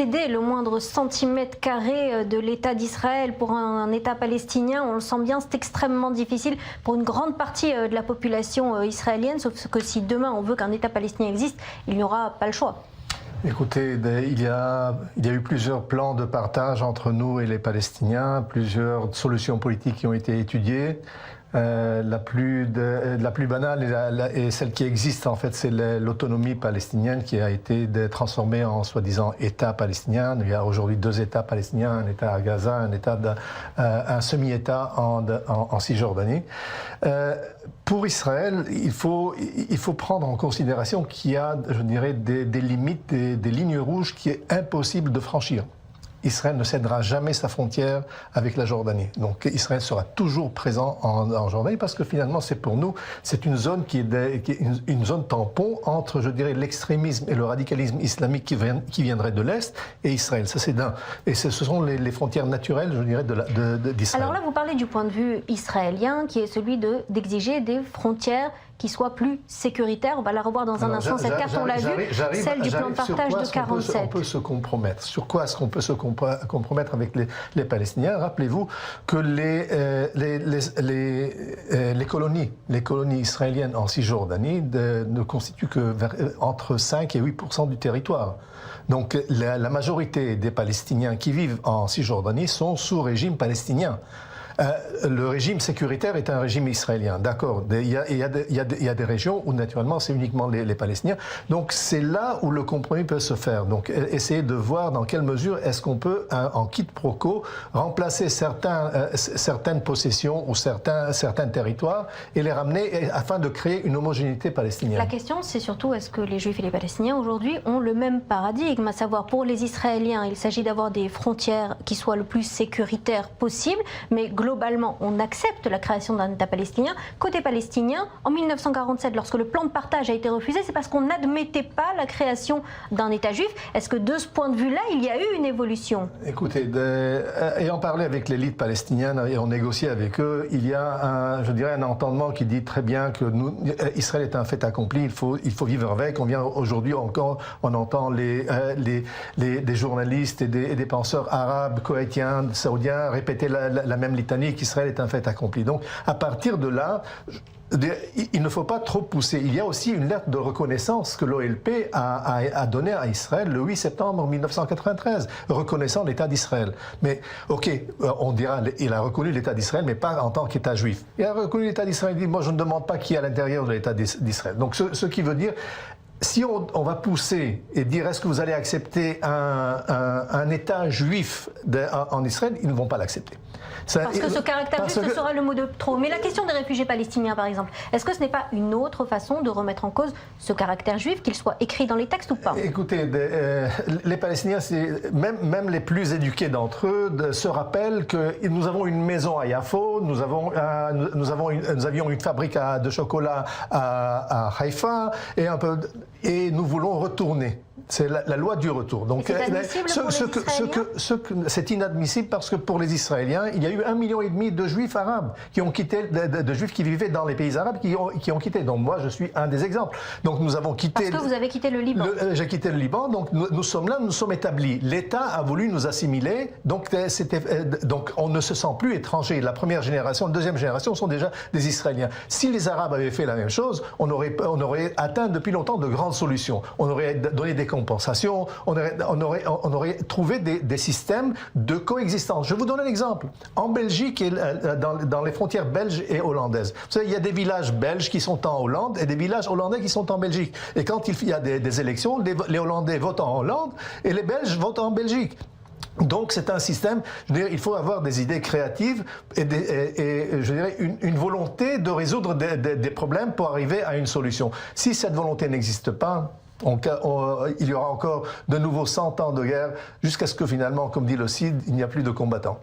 céder le moindre centimètre carré de l'État d'Israël pour un État palestinien. On le sent bien, c'est extrêmement difficile pour une grande partie de la population israélienne, sauf que si demain on veut qu'un État palestinien existe, il n'y aura pas le choix. Écoutez, il y a eu plusieurs plans de partage entre nous et les Palestiniens, plusieurs solutions politiques qui ont été étudiées. La plus banale et celle qui existe en fait, c'est l'autonomie palestinienne qui a été transformée en soi-disant État palestinien. Il y a aujourd'hui 2 États palestiniens, un État à Gaza, un semi-État en Cisjordanie. Pour Israël, il faut prendre en considération qu'il y a, je dirais, des limites, des lignes rouges qui est impossible de franchir. Israël ne cédera jamais sa frontière avec la Jordanie. Donc Israël sera toujours présent en Jordanie parce que finalement, c'est pour nous, c'est une zone qui est une zone tampon entre, je dirais, l'extrémisme et le radicalisme islamique qui viendrait de l'Est et Israël. Ça, c'est d'un. Et ce sont les frontières naturelles, je dirais, d'Israël. Alors là, vous parlez du point de vue israélien qui est celui d'exiger des frontières qui soient plus sécuritaires. On va la revoir dans un instant, cette carte, on l'a vu, celle du plan de partage de 47. On peut se compromettre. Sur quoi est-ce qu'on peut se compromettre avec les Palestiniens? Rappelez-vous que les colonies israéliennes en Cisjordanie ne constituent que entre 5 et 8% du territoire. Donc la majorité des Palestiniens qui vivent en Cisjordanie sont sous régime palestinien. Le régime sécuritaire est un régime israélien, d'accord. Il y a des régions où naturellement c'est uniquement les Palestiniens. Donc c'est là où le compromis peut se faire. Donc essayer de voir dans quelle mesure est-ce qu'on peut, en quiproquo, remplacer certaines possessions ou certains territoires et les ramener afin de créer une homogénéité palestinienne. La question c'est surtout est-ce que les Juifs et les Palestiniens aujourd'hui ont le même paradigme, à savoir pour les Israéliens il s'agit d'avoir des frontières qui soient le plus sécuritaires possible, mais globalement, on accepte la création d'un État palestinien. Côté palestinien, en 1947, lorsque le plan de partage a été refusé, c'est parce qu'on n'admettait pas la création d'un État juif. Est-ce que de ce point de vue-là, il y a eu une évolution? Écoutez, ayant parlé avec l'élite palestinienne et en négocié avec eux, il y a je dirais un entendement qui dit très bien que Israël est un fait accompli, il faut vivre avec. On vient aujourd'hui encore, on entend des journalistes et des penseurs arabes, koweïtiens, saoudiens répéter la même litanie qu'Israël est un fait accompli. Donc, à partir de là, il ne faut pas trop pousser. Il y a aussi une lettre de reconnaissance que l'OLP a donnée à Israël le 8 septembre 1993, reconnaissant l'État d'Israël. Mais, ok, on dira, il a reconnu l'État d'Israël, mais pas en tant qu'État juif. Il a reconnu l'État d'Israël, il dit, moi je ne demande pas qui est à l'intérieur de l'État d'Israël. Donc, ce qui veut dire, si on va pousser et dire est-ce que vous allez accepter un État juif en Israël, ils ne vont pas l'accepter. Parce que ce caractère juif, ce sera le mot de trop. Mais la question des réfugiés palestiniens, par exemple, est-ce que ce n'est pas une autre façon de remettre en cause ce caractère juif, qu'il soit écrit dans les textes ou pas? Écoutez, les Palestiniens, même les plus éduqués d'entre eux, se rappellent que nous avons une maison à Yafo, nous avions une fabrique de chocolat à Haïfa, et nous voulons retourner. C'est la loi du retour. Donc, c'est inadmissible parce que pour les Israéliens, il y a eu 1,5 million de Juifs arabes qui ont quitté, de Juifs qui vivaient dans les pays arabes qui ont quitté. Donc moi, je suis un des exemples. Donc nous avons quitté. Parce que vous avez quitté le Liban. J'ai quitté le Liban. Donc nous sommes là, nous sommes établis. L'État a voulu nous assimiler. Donc on ne se sent plus étranger. La première génération, la deuxième génération sont déjà des Israéliens. Si les Arabes avaient fait la même chose, on aurait atteint depuis longtemps de grandes solutions. On aurait donné des compensation, on aurait trouvé des systèmes de coexistence. Je vous donne un exemple. En Belgique, et dans les frontières belges et hollandaises, vous savez, il y a des villages belges qui sont en Hollande et des villages hollandais qui sont en Belgique. Et quand il y a des élections, les Hollandais votent en Hollande et les Belges votent en Belgique. Donc c'est un système, je veux dire, il faut avoir des idées créatives et je dirais une volonté de résoudre des problèmes pour arriver à une solution. Si cette volonté n'existe pas, il y aura encore de nouveaux 100 ans de guerre jusqu'à ce que finalement, comme dit le CID, il n'y a plus de combattants.